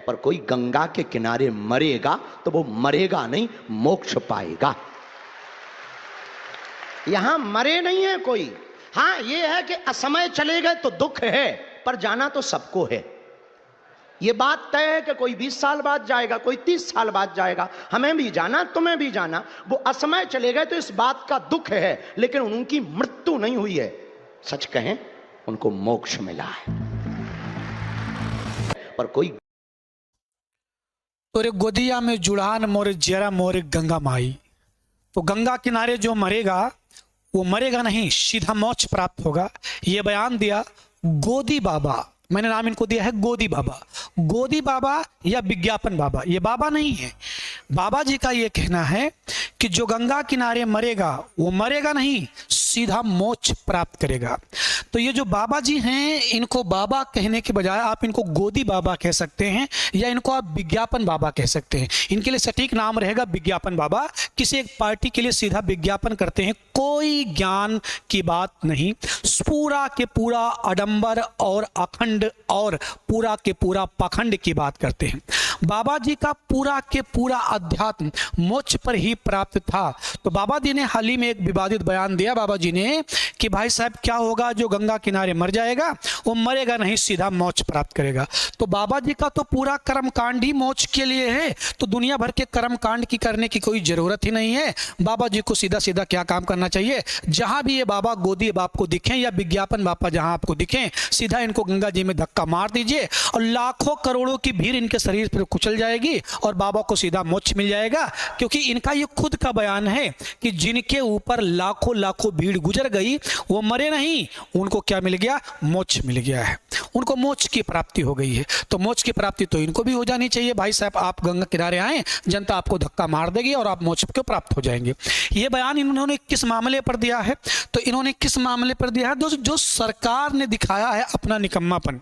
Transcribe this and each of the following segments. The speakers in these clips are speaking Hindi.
पर कोई गंगा के किनारे मरेगा तो वो मरेगा नहीं, मोक्ष पाएगा। यहां मरे नहीं है कोई। हां ये है कि असमय चले गए तो दुख है, पर जाना तो सबको है। ये बात तय है कि कोई 20 साल बाद जाएगा, कोई 30 साल बाद जाएगा, हमें भी जाना, तुम्हें भी जाना। वो असमय चले गए तो इस बात का दुख है, लेकिन उनकी मृत्यु नहीं हुई है। सच कहें उनको मोक्ष मिला है। पर कोई तोरे गोदिया में जुड़ान मोरे जरा मोरे गंगा माई। तो गंगा किनारे जो मरेगा वो मरेगा नहीं, सीधा मोक्ष प्राप्त होगा। ये बयान दिया गोदी बाबा। मैंने नाम इनको दिया है गोदी बाबा। गोदी बाबा या विज्ञापन बाबा, ये बाबा नहीं है। बाबा जी का ये कहना है कि जो गंगा किनारे मरेगा वो मरेगा नहीं, सीधा मोक्ष प्राप्त करेगा। तो ये जो बाबा जी हैं, इनको बाबा कहने के बजाय आप इनको गोदी बाबा कह सकते हैं, या इनको आप विज्ञापन बाबा कह सकते हैं। इनके लिए सटीक नाम रहेगा विज्ञापन बाबा। किसी एक पार्टी के लिए सीधा विज्ञापन करते हैं, कोई ज्ञान की बात नहीं, पूरा के पूरा आडंबर और अखंड और पूरा के पूरा पाखंड की बात करते हैं। बाबा जी का पूरा के पूरा अध्यात्म मोक्ष पर ही प्राप्त था। तो बाबा जी ने हाल ही में एक विवादित बयान दिया बाबा जी ने कि भाई साहब क्या होगा जो गंगा किनारे मर जाएगा, वो मरेगा नहीं, सीधा मोक्ष प्राप्त करेगा। तो बाबा जी का तो पूरा कर्म कांड ही मोक्ष के लिए है, तो दुनिया भर के कर्म कांड की करने की कोई जरूरत ही नहीं है। बाबा जी को सीधा सीधा क्या काम करना चाहिए, जहां भी ये बाबा गोदी बाप को दिखें या विज्ञापन बापा जहां आपको दिखें, सीधा इनको गंगा जी में धक्का मार दीजिए और लाखों करोड़ों की भीड़ इनके शरीर पर कुचल जाएगी और बाबा को सीधा मोक्ष मिल जाएगा। क्योंकि इनका ये खुद का बयान है कि जिनके ऊपर लाखों लाखों भीड़ गुजर गई वो मरे नहीं, उनको क्या मिल गया, मोक्ष मिल गया है, उनको मोक्ष की प्राप्ति हो गई है। तो मोक्ष की प्राप्ति तो इनको भी हो जानी चाहिए। भाई साहब आप गंगा किनारे आए, जनता आपको धक्का मार देगी और आप मोक्ष को प्राप्त हो जाएंगे। ये बयान इन्होंने किस मामले पर दिया है, तो इन्होंने किस मामले पर दिया है, जो सरकार ने दिखाया है अपना निकम्मापन।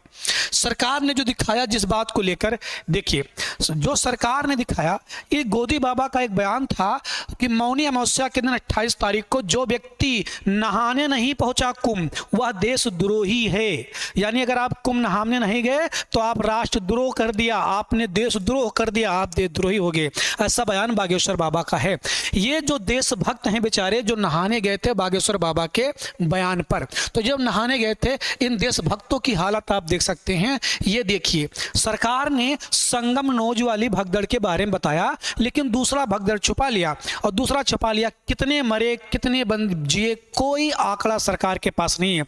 सरकार ने जो दिखाया जिस बात को लेकर, देखिए जो सरकार ने दिखाया, ये गोदी बाबा का एक बयान था कि मौनी अमावस्या के दिन 28 तारीख को जो व्यक्ति नहाने नहीं पहुंचा कुंभ वह देशद्रोही है। यानी अगर आप कुंभ नहाने नहीं गए तो आप राष्ट्रद्रोह कर दिया, आपने देशद्रोह कर दिया, आप देशद्रोही हो गए। ऐसा बयान बागेश्वर बाबा का है। ये जो देशभक्त हैं बेचारे जो नहाने गए थे बागेश्वर बाबा के बयान पर, तो जब नहाने गए थे इन देशभक्तों की हालत आप देख सकते हैं। ये देखिए सरकार ने संगम नोज वाली भगदड़ के बारे में बताया, लेकिन दूसरा भगदड़ छुपा लिया और दूसरा छुपा लिया कितने मरे कितने जिए, कोई आंकड़ा सरकार के पास नहीं है।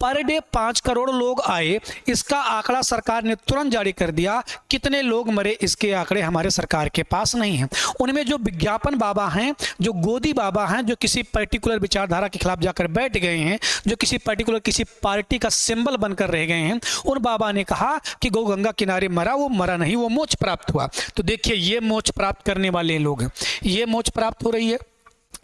पर डे 5 करोड़ लोग आए, इसका आंकड़ा सरकार ने तुरंत जारी कर दिया। कितने लोग मरे इसके आंकड़े हमारे सरकार के पास नहीं हैं। उनमें जो विज्ञापन बाबा हैं, जो गोदी बाबा हैं, जो किसी पर्टिकुलर विचारधारा के खिलाफ जाकर बैठ गए हैं, जो किसी पर्टिकुलर किसी पार्टी का सिंबल बनकर रह गए हैं, उन बाबा ने कहा कि गौ गंगा किनारे मरा, वो मरा नहीं, वो मोक्ष प्राप्त हुआ। तो देखिए ये मोक्ष प्राप्त करने वाले लोग हैं, ये मोक्ष प्राप्त हो रही है।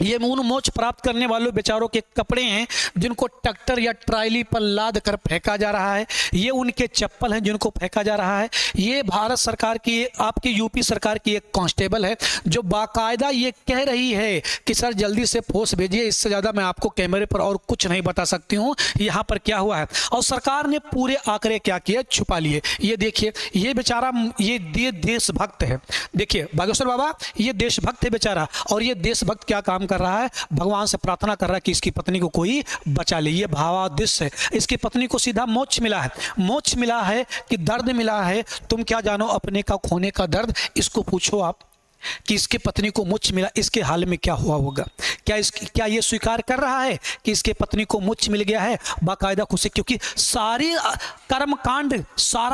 ये उन मोक्ष प्राप्त करने वालों बेचारों के कपड़े हैं जिनको ट्रैक्टर या ट्रायली पर लाद कर फेंका जा रहा है। ये उनके चप्पल हैं जिनको फेंका जा रहा है। ये भारत सरकार की, आपकी यूपी सरकार की एक कांस्टेबल है जो बाकायदा ये कह रही है कि सर जल्दी से फोर्स भेजिए, इससे ज़्यादा मैं आपको कैमरे पर और कुछ नहीं बता सकती हूँ यहाँ पर क्या हुआ है। और सरकार ने पूरे आंकड़े क्या किए, छुपा लिए। ये देखिए ये बेचारा ये देशभक्त है। देखिए बागेश्वर बाबा ये देशभक्त है बेचारा, और ये देशभक्त क्या काम कर रहा है, भगवान से प्रार्थना कर रहा है कि इसकी पत्नी को कोई बचा ले। ये भावादिश है, इसकी पत्नी को सीधा मोक्ष मिला है। मोक्ष मिला है कि दर्द मिला है, तुम क्या जानो अपने का खोने का दर्द। इसको पूछो आप कि इसके पत्नी को मोक्ष मिला, इसके हाल में क्या हुआ होगा। क्या ये स्वीकार कर रहा है कि इसके पत्नी को मोक्ष मिल गया है बाकायदा खुशी, क्योंकि सारा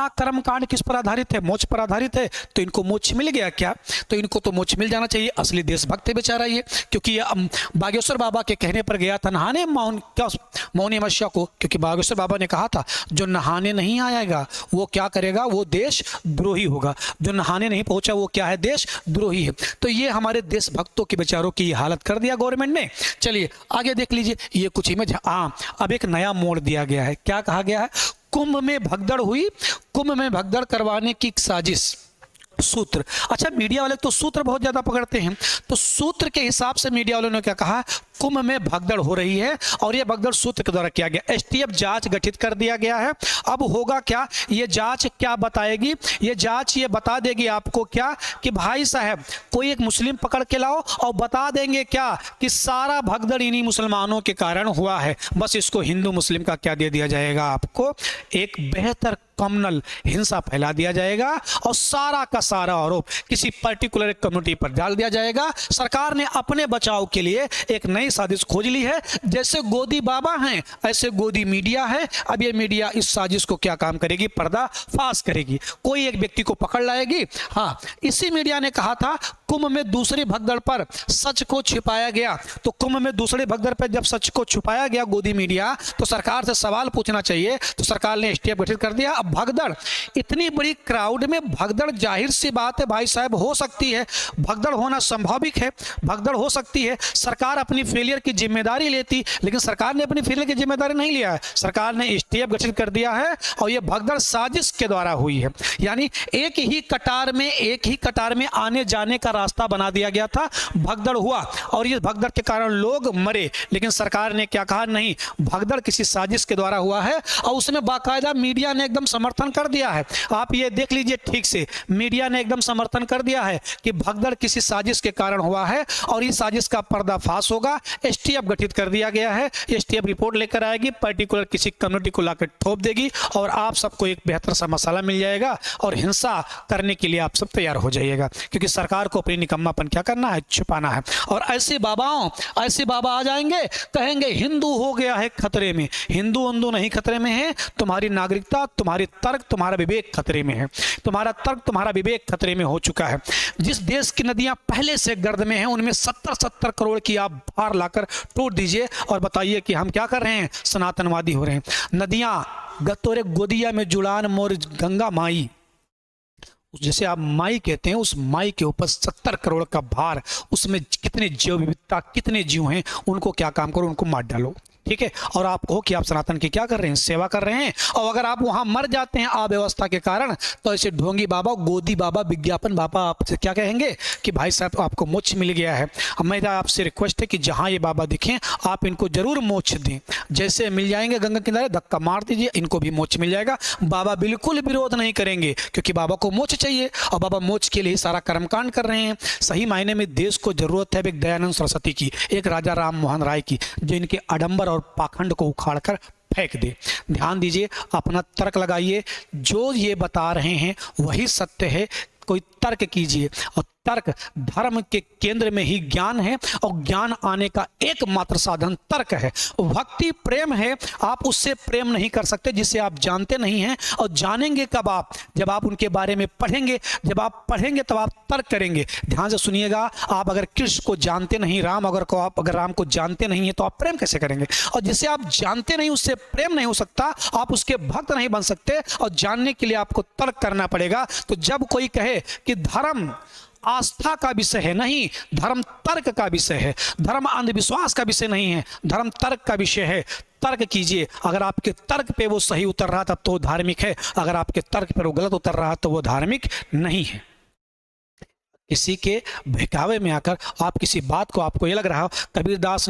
कर्मकांड किस पर आधारित है, मोक्ष पर आधारित है। तो इनको मोक्ष मिल गया क्या, तो इनको तो मोक्ष मिल जाना चाहिए। असली देशभक्त है बेचारा ये, क्योंकि ये बागेश्वर बाबा के कहने पर गया था नहाने मौनी अमावस्या को, क्योंकि बागेश्वर बाबा ने कहा था जो नहाने नहीं आएगा वो क्या करेगा, वो देशद्रोही होगा। जो नहाने नहीं पहुंचा वो क्या है, देशद्रोही है। तो ये हमारे देशभक्तों के बेचारों की हालत कर दिया गवर्नमेंट ने। चलिए आगे देख लीजिए, ये कुछ इमेज। अब एक नया मोड़ दिया गया है। क्या कहा गया है, कुंभ में भगदड़ हुई, कुंभ में भगदड़ करवाने की साजिश, सूत्र। अच्छा मीडिया वाले तो सूत्र बहुत ज्यादा पकड़ते हैं, तो सूत्र के हिसाब से मीडिया वालों ने क्या कहा, कुंभ में भगदड़ हो रही है और यह भगदड़ सूत्र के द्वारा किया गया। एसटीएफ जांच गठित कर दिया गया है। अब होगा क्या, ये जांच क्या बताएगी, ये जांच ये बता देगी आपको क्या कि भाई साहब कोई एक मुस्लिम पकड़ के लाओ और बता देंगे क्या कि सारा भगदड़ इन्हीं मुसलमानों के कारण हुआ है। बस इसको हिंदू मुस्लिम का क्या दे दिया जाएगा, आपको एक बेहतर कम्युनल हिंसा फैला दिया जाएगा और सारा का सारा आरोप किसी पर्टिकुलर कम्युनिटी पर डाल दिया जाएगा। सरकार ने अपने बचाव के लिए एक नई साजिश खोज ली है। जैसे गोदी बाबा हैं ऐसे गोदी मीडिया है। अब ये मीडिया इस साजिश को क्या काम करेगी, पर्दा फाश करेगी, कोई एक व्यक्ति को पकड़ लाएगी। हाँ, इसी मीडिया ने कहा था कुंभ में दूसरी भगदड़ पर सच को छिपाया गया। तो कुंभ में दूसरी भगदड़ पर जब सच को छुपाया गया गोदी मीडिया, तो सरकार से सवाल पूछना चाहिए। तो सरकार ने एसटीएफ गठित कर दिया। भगदड़, इतनी बड़ी क्राउड में भगदड़ जाहिर सी बात है भाई साहब हो सकती है, भगदड़ होना संभाविक है, भगदड़ हो सकती है। सरकार अपनी फेलियर की जिम्मेदारी लेती, लेकिन सरकार ने अपनी फेलियर की जिम्मेदारी नहीं लिया है। सरकार ने एसटीएफ गठित कर दिया है और यह भगदड़ साजिश के द्वारा हुई है। यानी एक ही कतार में आने जाने का रास्ता बना दिया गया था, भगदड़ हुआ और इस भगदड़ के कारण लोग मरे। लेकिन सरकार ने क्या कहा, नहीं, भगदड़ किसी साजिश के द्वारा हुआ है और उसमें बाकायदा मीडिया ने एकदम समर्थन कर दिया है। आप ये देख लीजिए ठीक से, मीडिया ने एकदम समर्थन कर दिया है कि भगदड़ किसी साजिश के कारण हुआ है और इस साजिश का पर्दाफाश होगा। एसटीएफ गठित कर दिया गया है। एसटीएफ रिपोर्ट लेकर आएगी, पर्टिकुलर किसी कम्युनिटी को लाकर ठोप देगी और आप सबको एक बेहतर सा मसाला मिल जाएगा और हिंसा करने के लिए आप सब तैयार हो जाइएगा, क्योंकि सरकार को अपनी निकम्मापन क्या करना है, छुपाना है। और ऐसे बाबा आ जाएंगे, कहेंगे हिंदू हो गया है खतरे में। हिंदू नहीं खतरे में है, तुम्हारी नागरिकता, तुम्हारी तर्क, तुम्हारा विवेक खतरे में है। तुम्हारा तर्क, तुम्हारा विवेक खतरे में हो चुका है। जिस देश की नदियां पहले से गर्द में हैं, उनमें 70 करोड़ की आप भार लाकर तोड़ दीजिए और बताइए कि हम क्या कर रहे हैं, सनातनवादी हो रहे हैं। नदियां गतोरे गोदिया में जुड़ान मोर गंगा माई, जैसे आप माई कहते हैं, उस माई के ऊपर 70 करोड़ का भार, उसमें कितने जैव विविधता, कितने जीव हैं, उनको क्या काम करो, उनको मार डालो, ठीक है। और आप कहो कि आप सनातन की क्या कर रहे हैं, सेवा कर रहे हैं। और अगर आप वहां मर जाते हैं अव्यवस्था के कारण, तो ऐसे ढोंगी बाबा, गोदी बाबा, विज्ञापन बाबा आपसे क्या कहेंगे कि भाई साहब आपको मोक्ष मिल गया है। मेरा आपसे रिक्वेस्ट है कि जहां ये बाबा दिखें आप इनको जरूर मोक्ष दें। जैसे मिल जाएंगे गंगा किनारे, धक्का मार दीजिए, इनको भी मोक्ष मिल जाएगा। बाबा बिल्कुल विरोध नहीं करेंगे, क्योंकि बाबा को मोक्ष चाहिए और बाबा मोक्ष के लिए सारा कर्मकांड कर रहे हैं। सही मायने में देश को जरूरत है एक दयानंद सरस्वती की, एक राजा राम मोहन राय की, जो इनके आडंबर और पाखंड को उखाड़कर फेंक दे। ध्यान दीजिए, अपना तर्क लगाइए, जो ये बता रहे हैं वही सत्य है। कोई तर्क कीजिए, और तर्क, धर्म के केंद्र में ही ज्ञान है और ज्ञान आने का एकमात्र साधन तर्क है। भक्ति प्रेम है, आप उससे प्रेम नहीं कर सकते जिसे आप जानते नहीं हैं। और जानेंगे कब आप, जब आप उनके बारे में पढ़ेंगे। जब आप पढ़ेंगे तब आप तर्क करेंगे। ध्यान से सुनिएगा, आप अगर कृष्ण को जानते नहीं, राम आप अगर राम को जानते नहीं है तो आप प्रेम कैसे करेंगे। और जिसे आप जानते नहीं उससे प्रेम नहीं हो सकता, आप उसके भक्त नहीं बन सकते। और जानने के लिए आपको तर्क करना पड़ेगा। तो जब कोई कहे कि धर्म आस्था का विषय है, नहीं, धर्म तर्क का विषय है। धर्म अंधविश्वास का विषय नहीं है, धर्म तर्क का विषय है। तर्क कीजिए, अगर आपके तर्क पे वो सही उतर रहा तब तो वो धार्मिक है, अगर आपके तर्क पे वो गलत उतर रहा तो वो धार्मिक नहीं है। किसी के बहकावे में आकर आप किसी बात को, आपको ये लग रहा हो, कबीरदास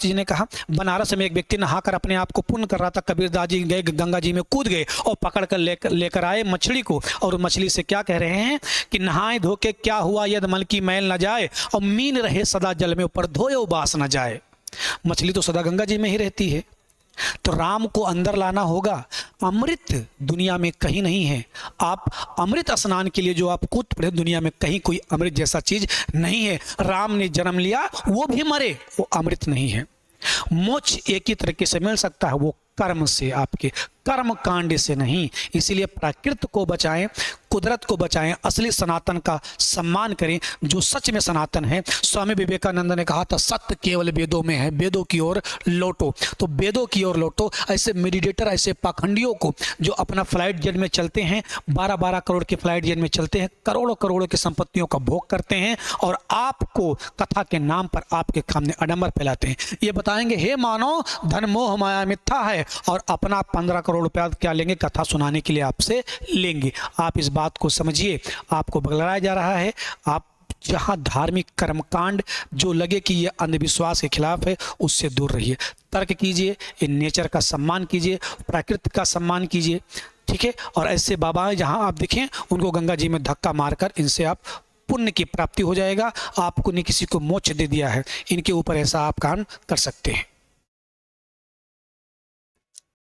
जी ने कहा, बनारस में एक व्यक्ति नहाकर अपने आप को पुण्य कर रहा था। कबीरदास जी गए, गंगा जी में कूद गए और पकड़ कर लेकर आए मछली को, और मछली से क्या कह रहे हैं कि नहाए धो के क्या हुआ, यद मन की मैल न जाए और मीन रहे सदा जल में, ऊपर धोए उबास न जाए। मछली तो सदा गंगा जी में ही रहती है। तो राम को अंदर लाना होगा। अमृत दुनिया में कहीं नहीं है। आप अमृत स्नान के लिए जो आप कूद पड़े, दुनिया में कहीं कोई अमृत जैसा चीज नहीं है। राम ने जन्म लिया, वो भी मरे, वो अमृत नहीं है। मोक्ष एक ही तरीके से मिल सकता है, वो कर्म से, आपके कर्म कांड से नहीं। इसीलिए प्रकृति को बचाएं, कुदरत को बचाएं, असली सनातन का सम्मान करें, जो सच में सनातन है। स्वामी विवेकानंद ने कहा था, सत्य केवल वेदों में है, वेदों की ओर लौटो। तो वेदों की ओर लौटो। ऐसे मेडिटेटर, ऐसे पाखंडियों को जो अपना फ्लाइट जेट में चलते हैं, 12-12 करोड़ के फ्लाइट जेट में चलते हैं, करोड़ों की संपत्तियों का भोग करते हैं, और आपको कथा के नाम पर आपके सामने आडंबर फैलाते हैं। ये बताएंगे, हे मानव, धन मोह माया मिथ्या है, और अपना 15 करोड़ रुपया क्या लेंगे, कथा सुनाने के लिए आपसे लेंगे। आप इस बात को समझिए, आपको बगलाया जा रहा है, आप जहां धार्मिक कर्मकांड जो लगे कि ये अंधविश्वास के खिलाफ है, उससे दूर रहिए। तर्क कीजिए, इन नेचर का सम्मान कीजिए, प्रकृति का सम्मान कीजिए, ठीक है। और ऐसे बाबा जहां आप देखें उनको गंगा जी में धक्का मारकर इनसे आप पुण्य की प्राप्ति हो जाएगा। आपको ने किसी को मोक्ष दे दिया है, इनके ऊपर ऐसा आप काम कर सकते हैं।